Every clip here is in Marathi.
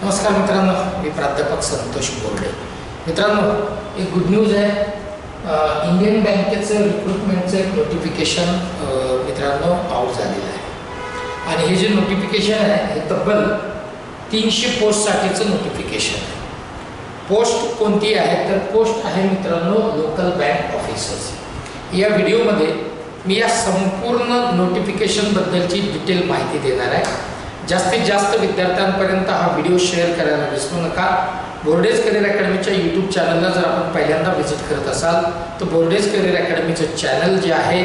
नमस्कार मित्रांनो, मी प्राध्यापक संतोष बोर्डे. मित्रांनो, एक गुड न्यूज आहे. इंडियन बँकेचं रिक्रुटमेंटचं नोटिफिकेशन मित्रांनो आउट झालेलं आहे आणि हे जे नोटिफिकेशन आहे हे तब्बल 300 पोस्टसाठीचं नोटिफिकेशन आहे. पोस्ट कोणती आहे तर पोस्ट आहे मित्रांनो लोकल बँक ऑफिसर्स. या व्हिडिओमध्ये मी या संपूर्ण नोटिफिकेशनबद्दलची डिटेल माहिती देणार आहे. जास्तीत जास्त विद्यार्थ्यांपर्यंत हा व्हिडिओ शेअर करायला विसरू नका. बोर्डेज करिअर अकॅडमीच्या यूट्यूब चॅनलला जर आपण पहिल्यांदा व्हिजिट करत असाल तर बोर्डेज करिअर अकॅडमीचं चॅनल जे आहे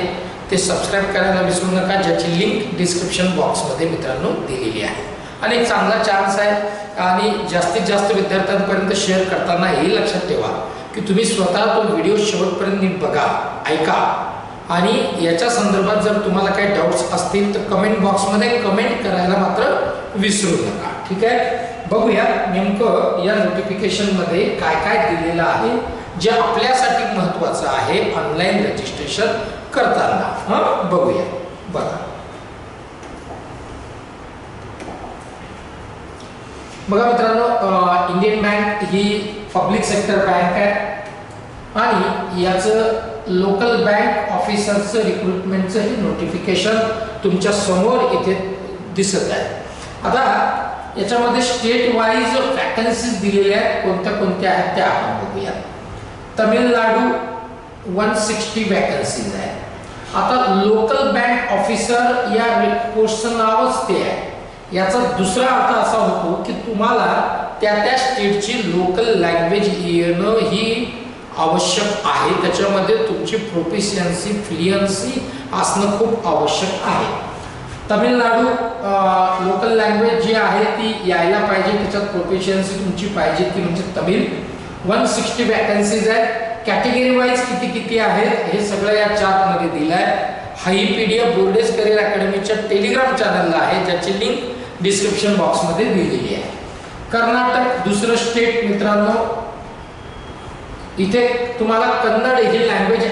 ते सबस्क्राईब करायला विसरू नका, ज्याची लिंक डिस्क्रिप्शन बॉक्समध्ये मित्रांनो दिलेली आहे. आणि एक चांगला चान्स आहे आणि जास्तीत जास्त विद्यार्थ्यांपर्यंत शेअर करताना हे लक्षात ठेवा की तुम्ही स्वतः तो व्हिडिओ शेवटपर्यंत नीट बघा, ऐका आणि याच्या संदर्भात जर तुम्हाला काही डाऊट्स असतील तर कमेंट बॉक्समध्ये कमेंट करायला मात्र विसरू नका. ठीक आहे, बघूया नेमकं या नोटिफिकेशनमध्ये काय काय दिलेलं आहे जे आपल्यासाठी महत्त्वाचं आहे ऑनलाईन रजिस्ट्रेशन करताना. बघूया. बघा मित्रांनो, इंडियन बँक ही पब्लिक सेक्टर बँक आहे आणि याचं लोकल बँक ऑफिसरचं रिक्रुटमेंटचं हे नोटिफिकेशन तुमच्या समोर इथे दिसत आहे. आता याच्यामध्ये स्टेट वाईज वॅकन्सीज दिलेल्या आहेत. कोणत्या आहेत त्या आपण बघूया. तमिळनाडू 160 वॅकन्सीज आहेत. आता लोकल बँक ऑफिसर या पोस्टचं नावच ते आहे. याचा दुसरा अर्थ असा होतो की तुम्हाला त्या स्टेटची लोकल लँग्वेज येणं ही आवश्यक आहे. त्याच्यामध्ये तुमची प्रोफिशियन्सी फ्लुएन्सी असणं खूप आवश्यक आहे. तमिळनाडू लोकल लँग्वेज जी आहे ती यायला पाहिजे, त्याच्यात प्रोफिशियन्सी तुमची पाहिजे ती म्हणजे तमिळ. 160 वॅकन्सीज आहेत. कॅटेगरी वाईज किती आहेत हे सगळं या चार्टमध्ये दिलं आहे. हा ही PDF बोर्डेज करिअर अकॅडमीच्या टेलिग्राम चॅनलला आहे, ज्याची लिंक डिस्क्रिप्शन बॉक्समध्ये दिलेली आहे. कर्नाटक दुसरं स्टेट मित्रांनो, इथे तुम्हाला कन्नड ही लँग्वेज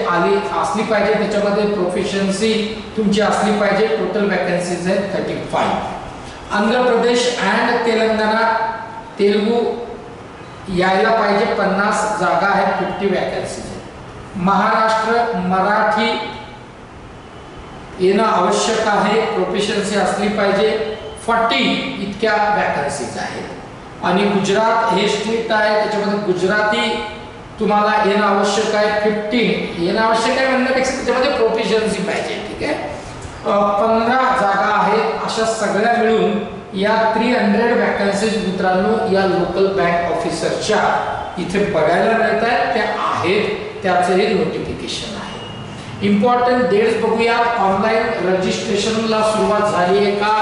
असली पाहिजे, त्याच्यामध्ये प्रोफिशियन्सी तुमची असली पाहिजे. टोटल वॅकन्सीज आहेत 35. आंध्र प्रदेश अँड तेलंगणा तेलुगू यायला पाहिजे, 50 जागा आहेत, 50 वॅकन्सीज आहेत. महाराष्ट्र मराठी येणं आवश्यक आहे, प्रोफिशियन्सी असली पाहिजे, 40 इतक्या वॅकन्सीज आहेत. आणि गुजरात हे स्टेट आहे, त्याच्यामध्ये गुजराती तुम्हाला येणं आवश्यक आहे, 15 येणं आवश्यक आहे म्हणण्यापेक्षा त्याच्यामध्ये प्रोफिशियन्सी पाहिजे. ठीक आहे, 15 जागा आहेत. अशा सगळ्या मिळून या 300 वॅकन्सीज मित्रांनो या लोकल बँक ऑफिसरच्या इथे बघायला मिळत आहेत. त्या आहेत, त्याचं हे नोटिफिकेशन आहे. इम्पॉर्टंट डेट्स बघूया. ऑनलाईन रजिस्ट्रेशनला सुरुवात झाली आहे का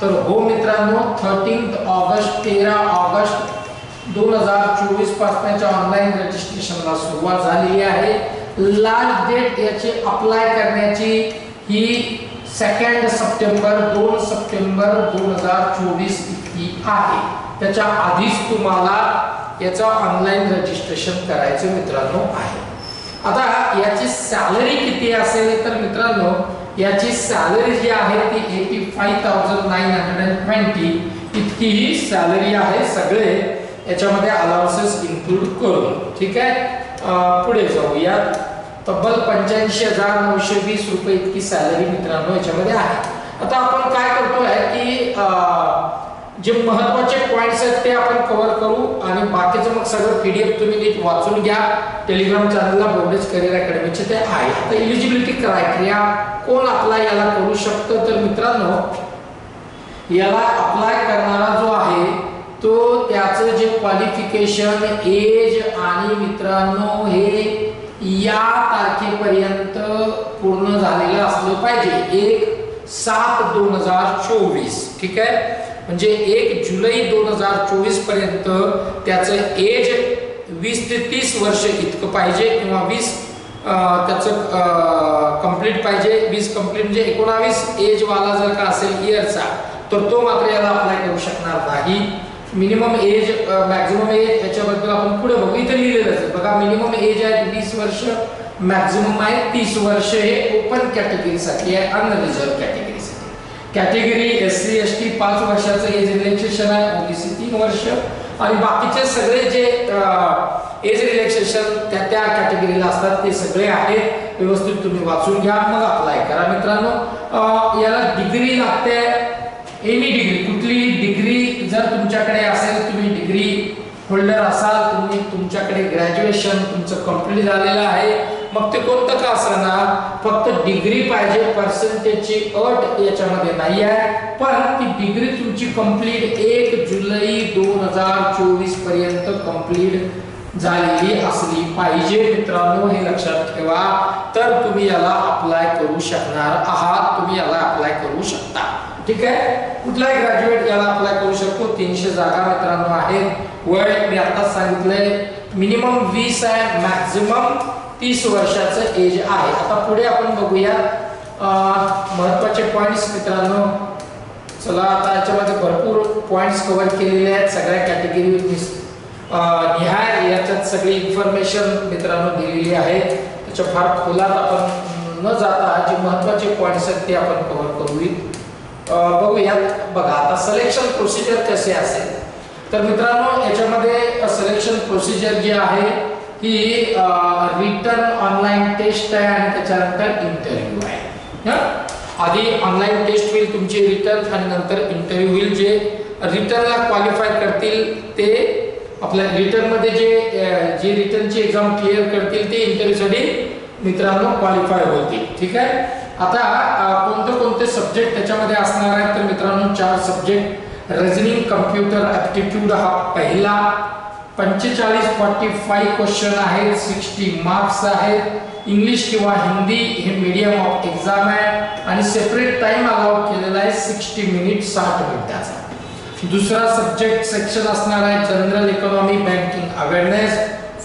तर हो मित्रांनो, 13 ऑगस्ट 13 ऑगस्ट 2024 पासूनच्या ऑनलाईन रजिस्ट्रेशनला सुरुवात झालेली आहे. लास्ट डेट याची अप्लाय करण्याची ही 2 सप्टेंबर 2 सप्टेंबर 2024 इतकी आहे. त्याच्या आधीच तुम्हाला याचं ऑनलाईन रजिस्ट्रेशन करायचं मित्रांनो आहे. आता याची सॅलरी किती असेल तर मित्रांनो याची सॅलरी जी आहे ती 85,920 इतकी ही सॅलरी आहे, सगळे याच्यामध्ये अलाउन्सेस इन्क्लूड करून. ठीक आहे, पुढे जाऊया. तब्बल 85,920 रुपये इतकी सॅलरी मित्रांनो याच्यामध्ये आहे. आता आपण काय करतोय की जे महत्त्वाचे पॉइंट्स आहेत ते आपण कव्हर करू आणि बाकीचं मग सगळं PDF तुम्ही नीट वाचून घ्या. टेलिग्राम चॅनलला बोर्डेज करिअर अकॅडमीचे ते आहे. आता एलिजिबिलिटी क्रायटेरिया कोण अप्लाय याला करू शकतं तर मित्रांनो याला अप्लाय करणारा जो आहे तो त्याचं जे क्वालिफिकेशन एज आणि मित्रांनो हे या तारखेपर्यंत पूर्ण झालेलं असलं पाहिजे. 1/7/2024. ठीक आहे, म्हणजे 1 जुलै 2024 पर्यंत त्याचं एज 20 ते 30 वर्ष इतकं पाहिजे किंवा 20 त्याचं कंप्लीट पाहिजे. 20 कंप्लीट म्हणजे 19 एज वाला जर का असेल इयरचा तर तो मात्र याला अप्लाय करू शकणार नाही. मिनिमम एज मॅक्झिमम एज याच्याबद्दल आपण पुढे बघू. इथे लिहिलेलं आहे बघा, मिनिमम एज आहे 20 वर्ष, मॅक्झिमम आहे 30 वर्ष. हे ओपन कॅटेगरीसाठी आहे, अनरिझर्व्ह कॅटेगरीसाठी. कॅटेगरी SC ST 5 वर्षाचं एज रिलॅक्सेशन आहे, OBC 3 वर्ष आणि बाकीचे सगळे जे एज रिलॅक्सेशन त्या त्या कॅटेगरीला असतात ते सगळे आहेत. व्यवस्थित तुम्ही वाचून घ्या मग अप्लाय करा. मित्रांनो याला डिग्री लागते, एनी डिग्री, कुठली डिग्री जर तुमच्याकडे असेल, तुम्ही डिग्री होल्डर असाल, तुमच्याकडे ग्रॅज्युएशन तुमचं कंप्लीट झालेलं आहे, मग ते कोणतं का असना फक्त डिग्री पाहिजे, पर्सेंटेजची अट याच्यामध्ये नाही आहे, पण ती डिग्री तुमची कंप्लीट 1 जुलै 2024 पर्यंत कंप्लीट झालेली असली पाहिजे. मित्रांनो हे लक्षात ठेवा, तर तुम्ही याला अप्लाय करू शकणार आहात, तुम्ही याला अप्लाय करू शकता. ठीक आहे, कुठलाही ग्रॅज्युएट याला अप्लाय करू शकतो. 300 जागा मित्रांनो आहेत. वय मी आता सांगितलंय मिनिमम 20 आहे, मॅक्झिमम 30 वर्षाचं एज आहे. आता पुढे आपण बघूया महत्त्वाचे पॉइंट्स मित्रांनो. चला आता याच्यामध्ये भरपूर पॉइंट्स कव्हर केलेले आहेत, सगळ्या कॅटेगरी निहाय याच्यात सगळी इन्फॉर्मेशन मित्रांनो दिलेली आहे. त्याच्या फार खोलात आपण न जाता जे महत्त्वाचे पॉइंट्स आहेत ते आपण कव्हर करूया. बघूयात. बघा आता सिलेक्शन प्रोसिजर कसे असेल, तर मित्रांनो याच्यामध्ये सिलेक्शन प्रोसिजर जी आहे ही रिटन ऑनलाइन टेस्ट आहे आणि त्याच्यानंतर इंटरव्ह्यू आहे. आधी ऑनलाइन टेस्ट होईल तुमची रिटन आणि नंतर इंटरव्ह्यू होईल. जे रिटनला क्वालिफाय करतील ते आपल्या रिटन मध्ये जे रिटनची एक्झाम क्लिअर करतील ते इंटरव्ह्यूसाठी मित्रांनो क्वालिफाय होतील. ठीक आहे. आता कोणते सब्जेक्ट त्याच्यामध्ये असणार आहेत, तर मित्रांनो 4 सब्जेक्ट. रिजनिंग कम्प्युटर ॲप्टिट्यूड हा पहिला, 45 क्वेश्चन आहेत, 60 मार्क्स आहेत. इंग्लिश किंवा हिंदी हे मीडियम ऑफ एक्झाम आहे आणि सेपरेट टाइम अलाउड केलेला आहे 60 मिनिट 60 मिनिटाचा. दुसरा सब्जेक्ट सेक्शन असणार आहे general economy banking awareness,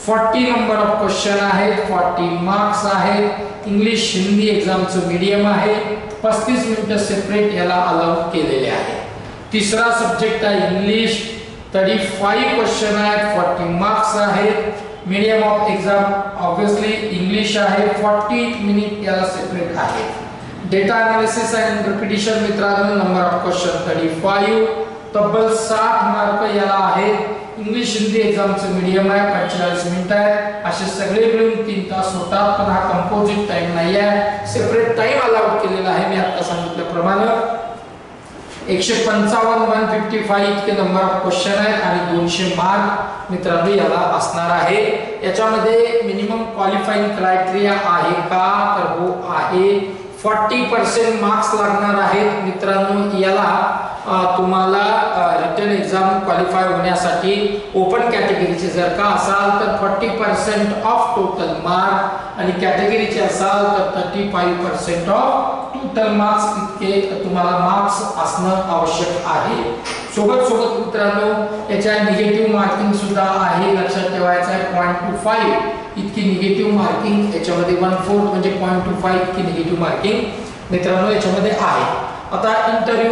40 number of question आहेत, 40 मार्क्स आहेत. इंग्लिश हिंदी एक्झामचं मीडियम आहे, 35 मिनिटं सेपरेट याला अलाउड केलेले आहे. तिसरा सब्जेक्ट आहे इंग्लिश, 35 क्वेश्चन आहेत, 40 मार्क्स आहेत. Medium of exam obviously English आहे, 40 मिनिट याला सेपरेट आहे. डेटा अनालिसिस अँड रिपिटिशन मित्रांनो नंबर ऑफ क्वेश्चन 35, तब्बल 60 मार्क याला आहेत. इंग्लिश हिंदी एक्झामचं मीडियम आहे, 45 मिनिटं आहे. असे सगळे मिळून 3 तास होतात, पण हा कंपोजिट टाइम नाही आहे, सेपरेट टाइम अलाउड केलेला आहे. मी आता सांगितल्याप्रमाणे 155 155 इतके नंबर ऑफ क्वेश्चन आहेत आणि 200 मार्क मित्रांनो याला असणार आहे. याच्यामध्ये मिनिमम क्वालिफाइंग क्रायटेरिया आहे का, तर हो आहे. 40% मार्क्स लागणार आहेत मित्रांनो याला. तुम्हाला रिटन एक्झाम क्वालिफाय होण्यासाठी ओपन कॅटेगरीचे जर का असाल तर 40% ऑफ टोटल मार्क आणि कॅटेगरीचे असाल तर 35% ऑफ टोटल मार्क्स इतके तुम्हाला मार्क्स असणं आवश्यक आहे. सोबत मित्रांनो याच्या निगेटिव्ह मार्किंग सुद्धा आहे, लक्षात ठेवायचं आहे. 0.25 इतकी निगेटिव्ह मार्किंग याच्यामध्ये 1/4 म्हणजे 0.25 इतकी निगेटिव्ह मार्किंग मित्रांनो याच्यामध्ये आहे. आता इंटरव्ह्यू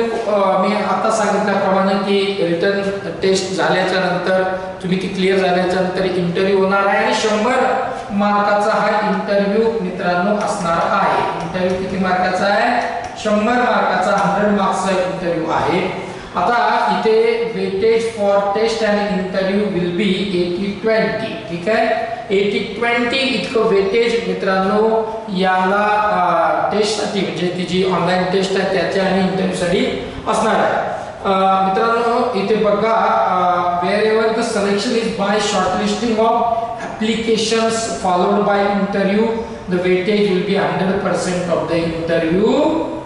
मी आता सांगितल्याप्रमाणे की रिटन टेस्ट झाल्याच्या नंतर तुम्ही ती क्लिअर झाल्याच्या नंतर इंटरव्ह्यू होणार आहे आणि 100 मार्काचा हा इंटरव्ह्यू मित्रांनो असणार आहे. इंटरव्ह्यू किती मार्काचा आहे, 100 मार्काचा, 100 मार्क्सचा इंटरव्ह्यू आहे. आता इथे weightage for test and interview will be 80-20. ठीक आहे, 80-20 इतकं वेटेज मित्रांनो याला टेस्टसाठी म्हणजे ती जी ऑनलाइन टेस्ट आहे त्याच्या आणि इंटरव्ह्यूसाठी असणार आहे. मित्रांनो इथे बघा, wherever the selection is by shortlisting of applications followed by interview the weightage will be 100% of the interview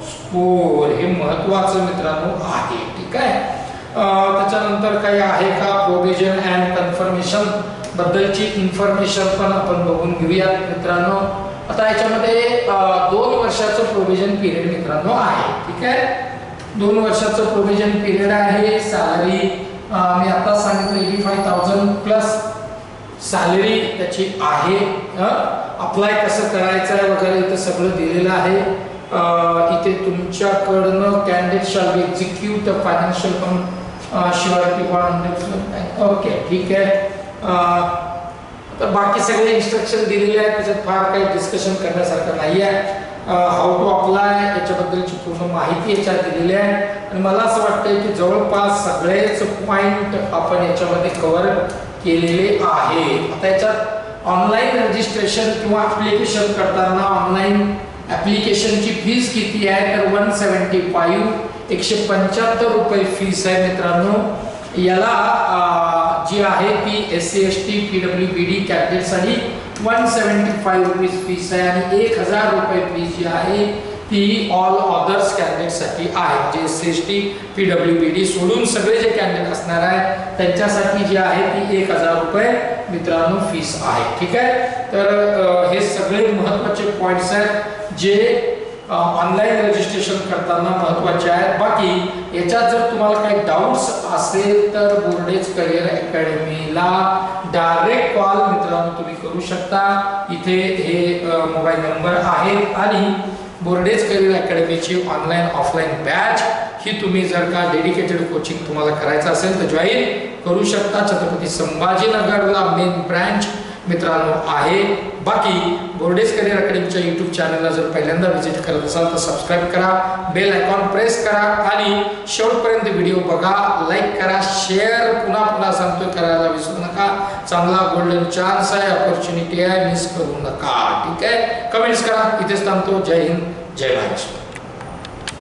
score. हे महत्त्वाचं मित्रांनो आहे. ठीक आहे, त्याच्यानंतर काही आहे का प्रोव्हिजन अँड कन्फर्मेशन बद्दलची इन्फॉर्मेशन पण आपण बघून घेऊया मित्रांनो. आता याच्यामध्ये 2 वर्षाचं प्रोव्हिजन पिरियड मित्रांनो आहे. ठीक आहे, 2 वर्षाचं प्रोव्हिजन पिरियड आहे. सॅलरी मी आता सांगितलं 85,000 प्लस सॅलरी त्याची आहे. अप्लाय कसं करायचं आहे वगैरे इथं सगळं दिलेलं आहे. इथे तुमच्याकडनं candidate shall be execute the financial surety bond. Okay ठीक आहे. तर बाकी सगळे इन्स्ट्रक्शन दिलेले आहेत, त्याच्यात फार काही डिस्कशन करण्यासारखं नाही आहे. हाऊ टू अप्लाय याच्याबद्दलची पूर्ण माहिती याच्यात दिलेली आहे आणि मला असं वाटतंय की जवळपास सगळेच पॉइंट आपण याच्यामध्ये कव्हर केलेले आहेत. आता याच्यात ऑनलाईन रजिस्ट्रेशन किंवा ऍप्लिकेशन करताना ऑनलाईन ऍप्लिकेशनची फीस किती आहे तर 175 175 रुपये फीस आहे मित्रांनो. याला जी आहे ती SC ST PWBD कॅन्डिडेटसाठी 175 rupees fees आहे आणि 1000 रुपये फीस जी आहे ती ऑल अदर्स कॅन्डिडेटसाठी आहे. जे SC ST PWBD सोडून सगळे जे कॅन्डिडेट असणार आहे त्यांच्यासाठी जी आहे ती 1000 रुपये मित्रांनो फीस आहे. ठीक आहे. तर हे सगळे महत्त्वाचे पॉइंट्स आहेत जे ऑनलाईन रजिस्ट्रेशन करताना महत्त्वाचे आहेत. बाकी याच्यात जर तुम्हाला काही डाऊट्स असेल तर बोर्डेज करिअर अकॅडमीला डायरेक्ट कॉल मित्रांनो तुम्ही करू शकता. इथे हे मोबाईल नंबर आहेत आणि बोर्डेज करिअर अकॅडमीची ऑनलाईन ऑफलाईन बॅच ही तुम्ही जर का डेडिकेटेड कोचिंग तुम्हाला करायचं असेल तर जॉईन करू शकता. छत्रपती संभाजीनगरला मेन ब्रँच मित्रांनो आहे. बाकी बोर्डेज करिअर अकॅडमीच्या YouTube चॅनलला जर पहिल्यांदा व्हिजिट करत असाल तर सबस्क्राइब करा, बेल आयकॉन प्रेस करा आणि शेवटपर्यंत व्हिडिओ बघा, लाईक करा, शेअर पुन्हा पुन्हा सांगतोय करायला विसरू नका. चांगला गोल्डन चान्स आहे, अपॉर्च्युनिटी आहे, मिस करू नका. ठीक आहे. कमेंट्स करा. इथेच थांबतो. जय हिंद, जय महाराष्ट्र.